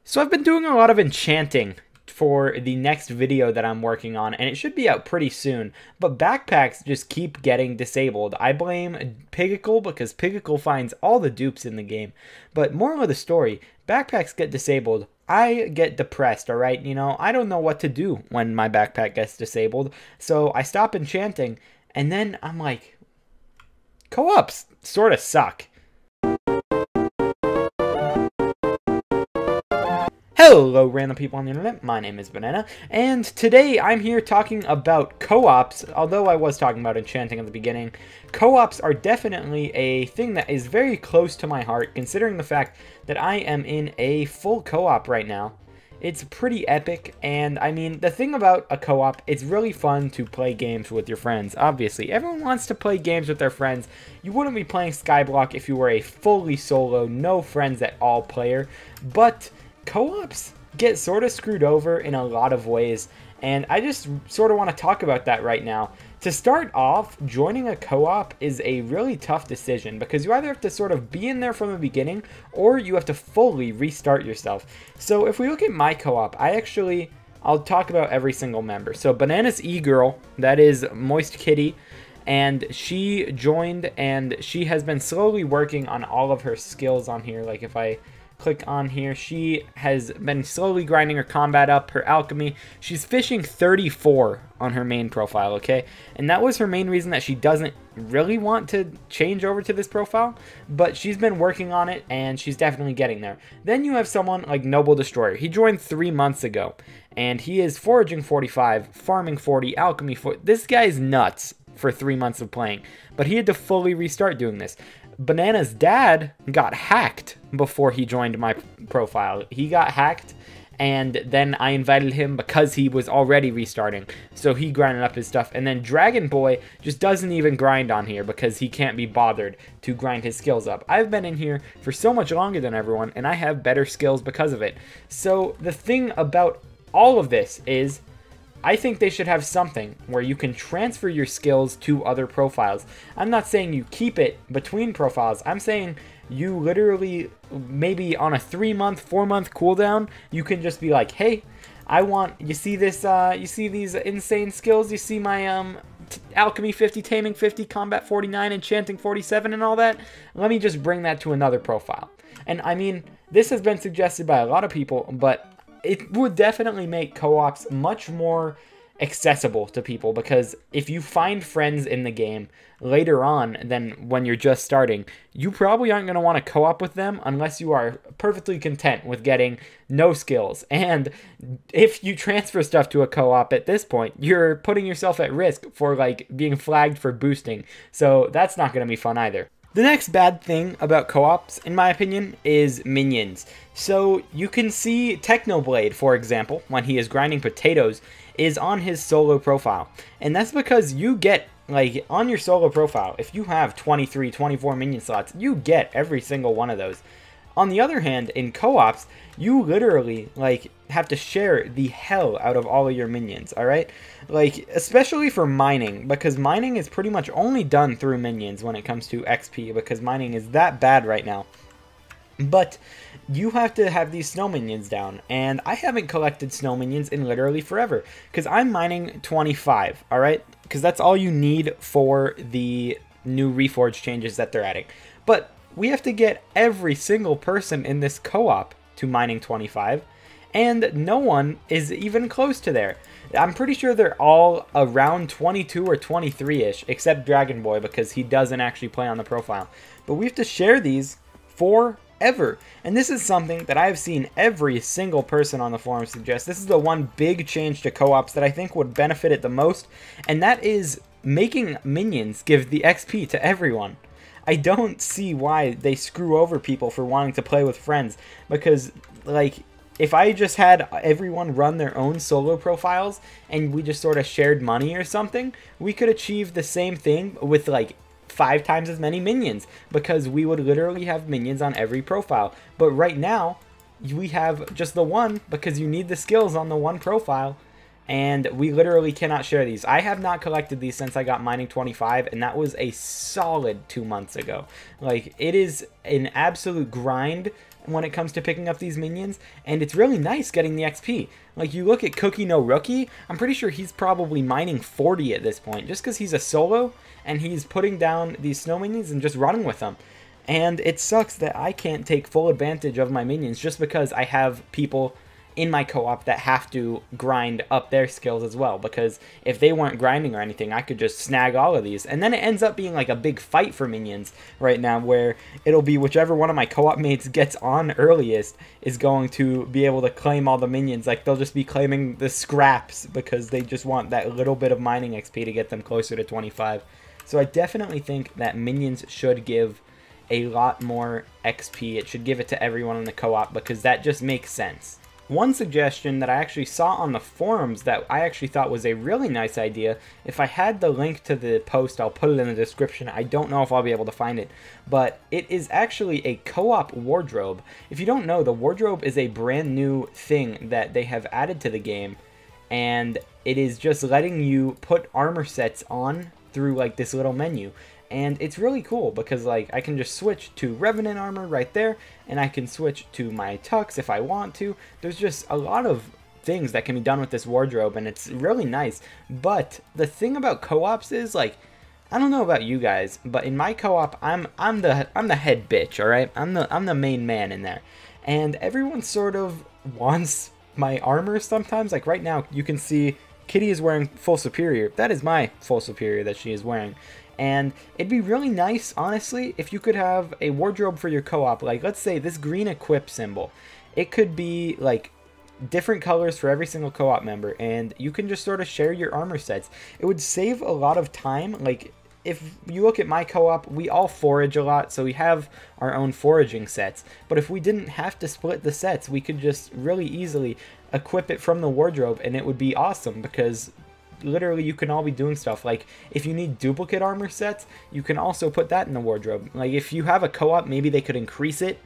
So I've been doing a lot of enchanting for the next video that I'm working on, and it should be out pretty soon, but backpacks just keep getting disabled. I blame Hypixel because Hypixel finds all the dupes in the game, but moral of the story, backpacks get disabled. I get depressed, alright? You know, I don't know what to do when my backpack gets disabled, so I stop enchanting, and then I'm like, co-ops sort of suck. Hello random people on the internet, my name is Banana, and today I'm here talking about co-ops. Although I was talking about enchanting at the beginning, co-ops are definitely a thing that is very close to my heart, considering the fact that I am in a full co-op right now. It's pretty epic, and I mean, the thing about a co-op, it's really fun to play games with your friends. Obviously, everyone wants to play games with their friends. You wouldn't be playing Skyblock if you were a fully solo, no friends at all player, but co-ops get sort of screwed over in a lot of ways, and I just sort of want to talk about that right now. To start off, joining a co-op is a really tough decision because you either have to sort of be in there from the beginning or you have to fully restart yourself. So if we look at my co-op, I'll talk about every single member. So Banana's e-girl, that is Moist Kitty, and she joined and she has been slowly working on all of her skills on here. Like if I click on here, she has been slowly grinding her combat up, her alchemy. She's fishing 34 on her main profile, okay? And that was her main reason that she doesn't really want to change over to this profile, but she's been working on it and she's definitely getting there. Then you have someone like Noble Destroyer. He joined 3 months ago and he is foraging 45, farming 40, alchemy 40. This guy's nuts for 3 months of playing, but he had to fully restart doing this. Banana's dad got hacked before he joined my profile. He got hacked, and then I invited him because he was already restarting. So he grinded up his stuff. And then Dragon Boy just doesn't even grind on here because he can't be bothered to grind his skills up. I've been in here for so much longer than everyone, and I have better skills because of it. So the thing about all of this is, I think they should have something where you can transfer your skills to other profiles. I'm not saying you keep it between profiles. I'm saying you literally, maybe on a 3-month, 4-month cooldown, you can just be like, hey, you see this, you see these insane skills? You see my, alchemy 50, taming 50, combat 49, enchanting 47 and all that? Let me just bring that to another profile. And I mean, this has been suggested by a lot of people, but it would definitely make co-ops much more accessible to people, because if you find friends in the game later on than when you're just starting, you probably aren't going to want to co-op with them unless you are perfectly content with getting no skills. And if you transfer stuff to a co-op at this point, you're putting yourself at risk for like being flagged for boosting. So that's not going to be fun either. The next bad thing about co-ops, in my opinion, is minions. So you can see Technoblade, for example, when he is grinding potatoes, is on his solo profile. And that's because you get, like, on your solo profile, if you have 23, 24 minion slots, you get every single one of those. On the other hand, in co-ops, you literally, like, have to share the hell out of all of your minions, alright? Like, especially for mining, because mining is pretty much only done through minions when it comes to XP, because mining is that bad right now. But you have to have these snow minions down, and I haven't collected snow minions in literally forever, because I'm mining 25, alright? Because that's all you need for the new Reforge changes that they're adding. But we have to get every single person in this co-op to mining 25, and no one is even close to there. I'm pretty sure they're all around 22 or 23-ish, except Dragon Boy, because he doesn't actually play on the profile. But we have to share these forever. And this is something that I've seen every single person on the forum suggest. This is the one big change to co-ops that I think would benefit it the most, and that is making minions give the XP to everyone. I don't see why they screw over people for wanting to play with friends, because, like, if I just had everyone run their own solo profiles and we just sort of shared money or something, we could achieve the same thing with, like, 5 times as many minions, because we would literally have minions on every profile. But right now, we have just the one, because you need the skills on the one profile, and we literally cannot share these. I have not collected these since I got mining 25, and that was a solid 2 months ago. Like, it is an absolute grind when it comes to picking up these minions, and it's really nice getting the XP. Like, you look at CookieNoRookie, I'm pretty sure he's probably mining 40 at this point, just because he's a solo, and he's putting down these snow minions and just running with them. And it sucks that I can't take full advantage of my minions just because I have people in my co-op that have to grind up their skills as well, because if they weren't grinding or anything, I could just snag all of these. And then it ends up being like a big fight for minions right now, where it'll be whichever one of my co-op mates gets on earliest is going to be able to claim all the minions. Like, they'll just be claiming the scraps because they just want that little bit of mining XP to get them closer to 25. So I definitely think that minions should give a lot more XP. It should give it to everyone in the co-op because that just makes sense. One suggestion that I actually saw on the forums that I actually thought was a really nice idea, if I had the link to the post, I'll put it in the description. I don't know if I'll be able to find it, but it is actually a co-op wardrobe. If you don't know, the wardrobe is a brand new thing that they have added to the game, and it is just letting you put armor sets on through like this little menu. And it's really cool because, like, I can just switch to Revenant armor right there, and I can switch to my tux if I want to. There's just a lot of things that can be done with this wardrobe, and it's really nice. But the thing about co-ops is, like, I don't know about you guys, but in my co-op, I'm the head bitch, all right? I'm the main man in there, and everyone sort of wants my armor sometimes. Like right now, you can see Kitty is wearing full superior. That is my full superior that she is wearing. And it'd be really nice, honestly, if you could have a wardrobe for your co-op. Like, let's say this green equip symbol. It could be, like, different colors for every single co-op member, and you can just sort of share your armor sets. It would save a lot of time. Like, if you look at my co-op, we all forage a lot, so we have our own foraging sets. But if we didn't have to split the sets, we could just really easily equip it from the wardrobe, and it would be awesome because literally you can all be doing stuff. Like, if you need duplicate armor sets, you can also put that in the wardrobe. Like, if you have a co-op, maybe they could increase it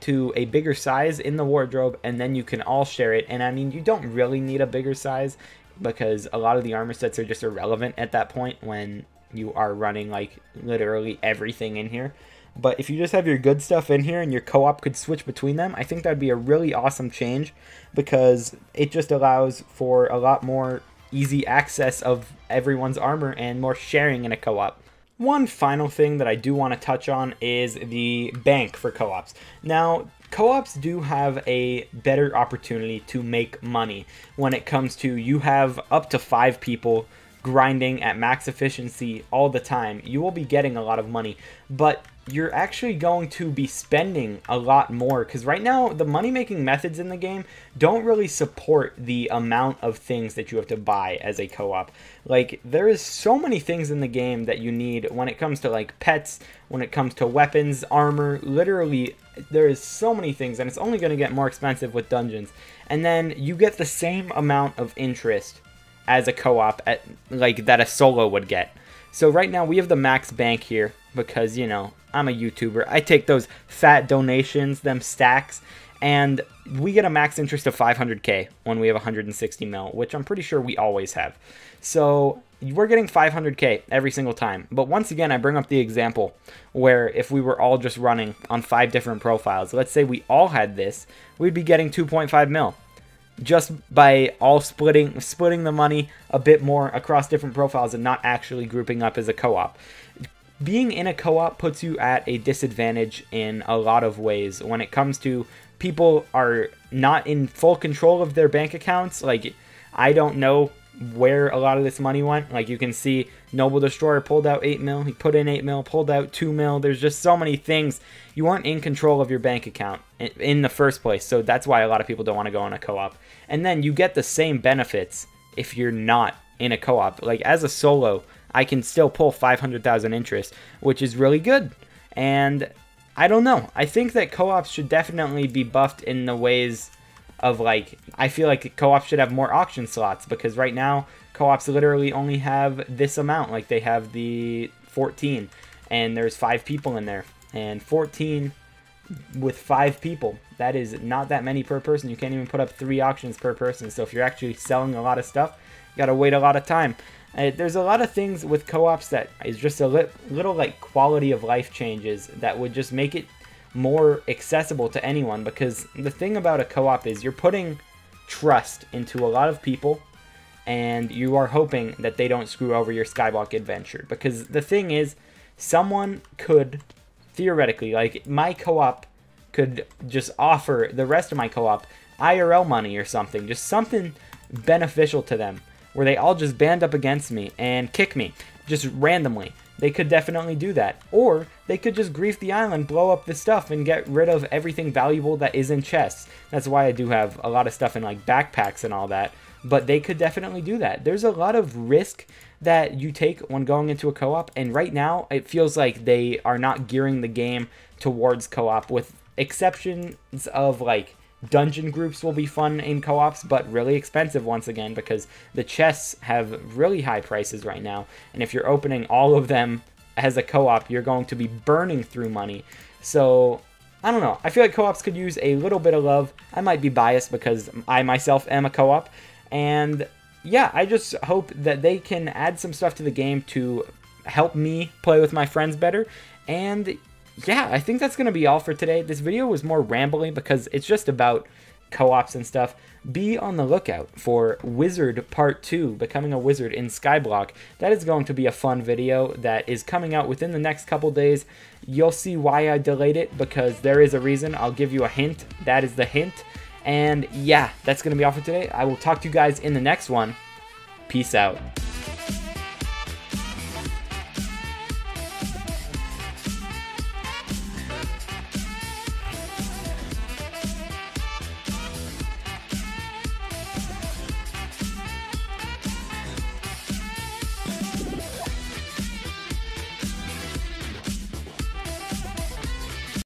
to a bigger size in the wardrobe, and then you can all share it. And I mean, you don't really need a bigger size because a lot of the armor sets are just irrelevant at that point when you are running like literally everything in here. But if you just have your good stuff in here and your co-op could switch between them, I think that'd be a really awesome change because it just allows for a lot more easy access of everyone's armor and more sharing in a co-op. One final thing that I do want to touch on is the bank for co-ops. Now, co-ops do have a better opportunity to make money when it comes to you have up to 5 people grinding at max efficiency all the time. You will be getting a lot of money, but you're actually going to be spending a lot more because right now the money making methods in the game don't really support the amount of things that you have to buy as a co-op. Like, there is so many things in the game that you need when it comes to like pets, when it comes to weapons, armor. Literally there is so many things, and it's only going to get more expensive with dungeons. And then you get the same amount of interest as a co-op at like that a solo would get. So right now we have the max bank here because, you know, I'm a YouTuber. I take those fat donations, them stacks, and we get a max interest of 500k when we have 160 mil, which I'm pretty sure we always have. So we're getting 500k every single time. But once again, I bring up the example where if we were all just running on 5 different profiles, let's say we all had this, we'd be getting 2.5 mil. Just by all splitting the money a bit more across different profiles and not actually grouping up as a co-op. Being in a co-op puts you at a disadvantage in a lot of ways when it comes to people are not in full control of their bank accounts. Like, I don't know where a lot of this money went. Like, you can see Noble Destroyer pulled out 8 mil, he put in 8 mil, pulled out 2 mil. There's just so many things. You aren't in control of your bank account in the first place, so that's why a lot of people don't want to go in a co-op. And then you get the same benefits if you're not in a co-op. Like, as a solo, I can still pull 500,000 interest, which is really good. And I don't know. I think that co-ops should definitely be buffed in the ways of, like, I feel like co-ops should have more auction slots because right now co-ops literally only have this amount. Like, they have the 14 and there's 5 people in there, and 14 with 5 people, that is not that many per person. You can't even put up 3 auctions per person. So if you're actually selling a lot of stuff, you gotta wait a lot of time. There's a lot of things with co-ops that is just a little like quality of life changes that would just make it more accessible to anyone, because the thing about a co-op is you're putting trust into a lot of people, and you are hoping that they don't screw over your Skyblock adventure. Because the thing is, someone could, theoretically, like my co-op could just offer the rest of my co-op IRL money or something, just something beneficial to them, where they all just band up against me and kick me, just randomly. They could definitely do that. Or they could just grief the island, blow up the stuff, and get rid of everything valuable that is in chests. That's why I do have a lot of stuff in like backpacks and all that. But they could definitely do that. There's a lot of risk that you take when going into a co-op, and right now it feels like they are not gearing the game towards co-op, with exceptions of like dungeon groups will be fun in co-ops, but really expensive once again, because the chests have really high prices right now, and if you're opening all of them as a co-op, you're going to be burning through money. So I don't know, I feel like co-ops could use a little bit of love. I might be biased because I myself am a co-op, and yeah, I just hope that they can add some stuff to the game to help me play with my friends better. And yeah, I think that's going to be all for today. This video was more rambling because it's just about co-ops and stuff. Be on the lookout for Wizard Part 2, Becoming a Wizard in Skyblock. That is going to be a fun video that is coming out within the next couple days. You'll see why I delayed it, because there is a reason. I'll give you a hint. That is the hint. And yeah, that's going to be all for today. I will talk to you guys in the next one. Peace out.